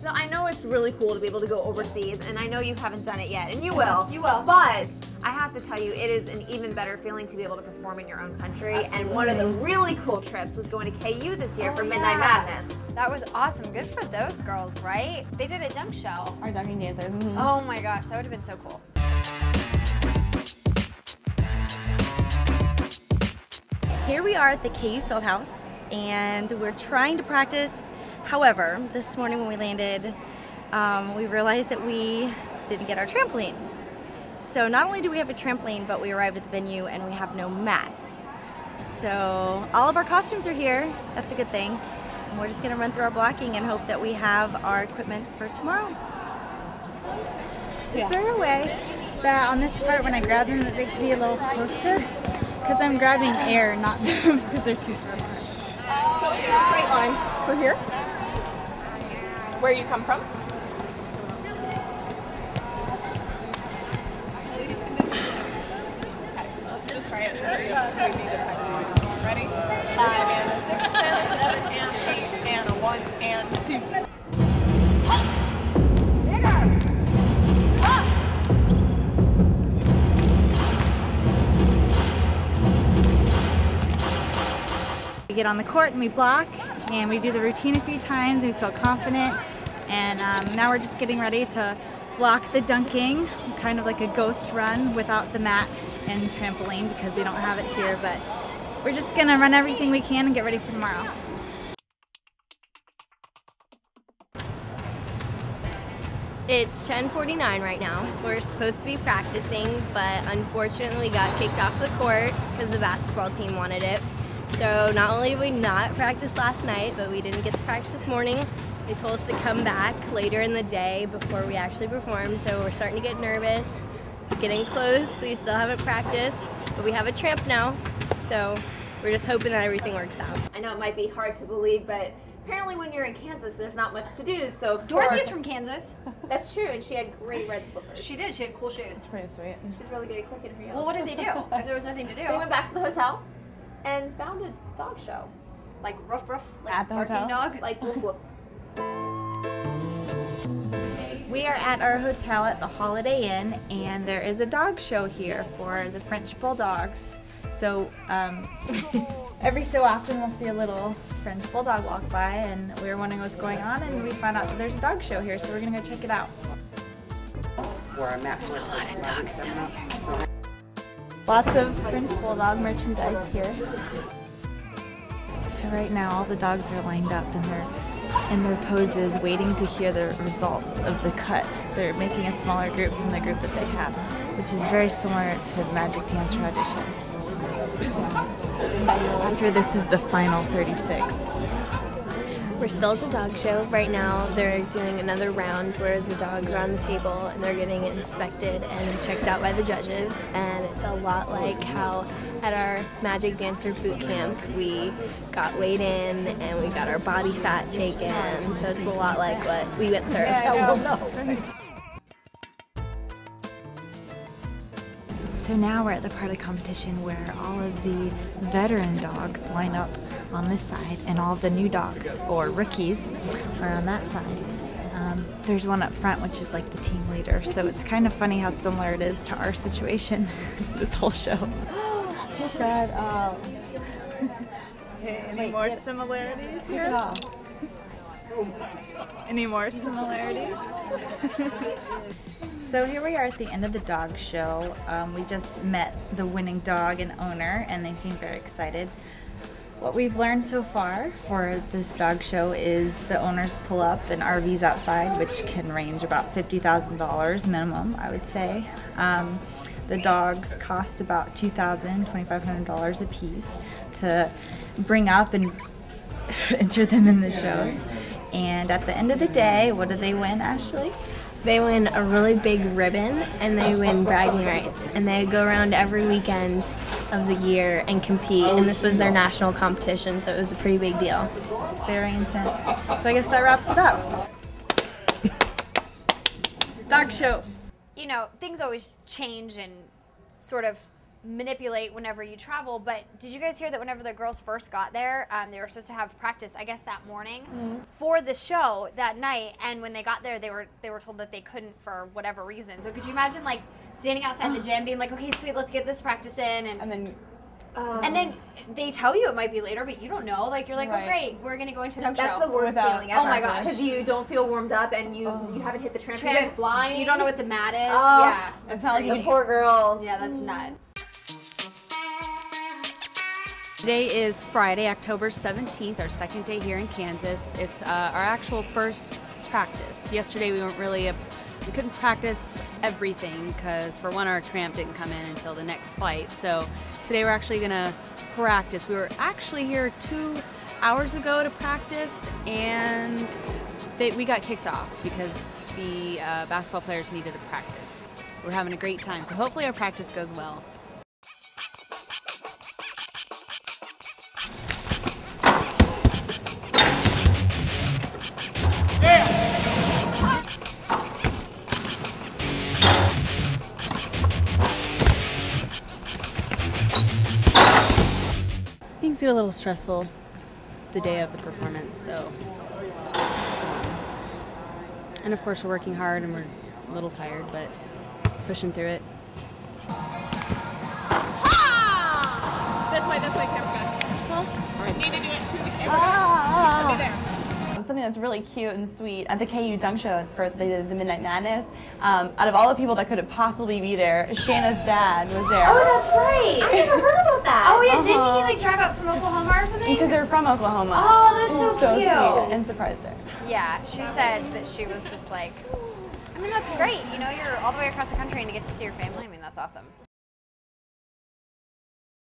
So I know it's really cool to be able to go overseas, and I know you haven't done it yet, and you will. You will. But I have to tell you, it is an even better feeling to be able to perform in your own country. Absolutely. And one of the really cool trips was going to KU this year for Midnight Madness. That was awesome. Good for those girls, right? They did a dunk show. Our dunking dancers. Oh my gosh, that would have been so cool. Here we are at the KU Fieldhouse, and we're trying to practice. However, this morning when we landed, we realized that we didn't get our trampoline. So not only do we have a trampoline, but we arrived at the venue and we have no mat. So all of our costumes are here. That's a good thing. And we're just gonna run through our blocking and hope that we have our equipment for tomorrow. Is there a way that on this part when I grab them that they can be a little closer? Because I'm grabbing air, not them, because they're too far apart. Go into a straight line for here. Where you come from? Let's just try it. We need a time. Ready? 5 and a 6 and a 7 and 8 and a 1 and 2. We get on the court and we block, and we do the routine a few times. We feel confident, and now we're just getting ready to block the dunking, kind of like a ghost run without the mat and trampoline because we don't have it here, but we're just gonna run everything we can and get ready for tomorrow. It's 10:49 right now. We're supposed to be practicing, but unfortunately we got kicked off the court because the basketball team wanted it. So not only did we not practice last night, but we didn't get to practice this morning. They told us to come back later in the day before we actually perform, so we're starting to get nervous. It's getting close. We still haven't practiced, but we have a tramp now, so we're just hoping that everything works out. I know it might be hard to believe, but apparently when you're in Kansas, there's not much to do, so of Dorothy's course- from Kansas. That's true, and she had great red slippers. She did. She had cool shoes. Pretty sweet. She's really good at clicking her heels. Well, what did they do if there was nothing to do? They went back to the hotel and found a dog show. Like ruff ruff, like At the barking hotel? dog. Like woof woof. We are at our hotel at the Holiday Inn, and there is a dog show here for the French Bulldogs. So every so often we'll see a little French Bulldog walk by, and we were wondering what's going on, and we found out that there's a dog show here, so we're gonna go check it out. There's a lot of dogs down here. Lots of French Bulldog merchandise here. So right now all the dogs are lined up in their poses waiting to hear the results of the cut. They're making a smaller group from the group that they have, which is very similar to Magic Dancer auditions. After this is the final 36. We're still at the dog show. Right now they're doing another round where the dogs are on the table and they're getting inspected and checked out by the judges, and it's a lot like how at our Magic Dancer boot camp we got weighed in and we got our body fat taken, so it's a lot like what we went through. So now we're at the part of the competition where all of the veteran dogs line up on this side and all the new dogs, or rookies, are on that side. There's one up front which is like the team leader, so it's kind of funny how similar it is to our situation this whole show. Look at Okay, any more similarities here? Any more similarities? So here we are at the end of the dog show. We just met the winning dog and owner, and they seem very excited. What we've learned so far for this dog show is the owners pull up in RVs outside, which can range about $50,000 minimum, I would say. The dogs cost about $2,000, $2,500 a piece to bring up and enter them in the shows. And at the end of the day, what do they win, Ashley? They win a really big ribbon and they win bragging rights, and they go around every weekend of the year and compete, and this was their national competition, so it was a pretty big deal. Very intense. So I guess that wraps it up. Dog show. You know, things always change and sort of manipulate whenever you travel. But did you guys hear that whenever the girls first got there, they were supposed to have practice, I guess that morning, for the show that night, and when they got there, they were told that they couldn't for whatever reason. So could you imagine like standing outside the gym being like, okay, sweet, let's get this practice in, and then they tell you it might be later, but you don't know. Like, you're like, oh, great, we're going to go into the show. That's the worst feeling ever. Oh, my gosh. Because you don't feel warmed up and you haven't hit the trampoline. You've been flying. You don't know what the mat is. Oh, yeah. That's crazy. The poor girls. Yeah, that's nuts. Today is Friday, October 17th, our second day here in Kansas. It's our actual first practice. Yesterday we couldn't practice everything because, for one, our tramp didn't come in until the next flight. So today we're actually going to practice. We were actually here 2 hours ago to practice, and we got kicked off because the basketball players needed to practice. We're having a great time, so hopefully our practice goes well. Things get a little stressful the day of the performance, so and of course we're working hard and we're a little tired, but pushing through it. This way, camera guy. You need to do it to the camera guy. I'll be there. Something that's really cute and sweet at the KU Dunk Show for the Midnight Madness. Out of all the people that could have possibly be there, Shanna's dad was there. Oh, that's right. I never heard about that. Oh, yeah, didn't he like drive up from Oklahoma or something? Because they're from Oklahoma. Oh, that's so cute. Sweet, and surprised her. Yeah, she said that she was just like, I mean, that's great. You know, you're all the way across the country and to get to see your family. I mean, that's awesome.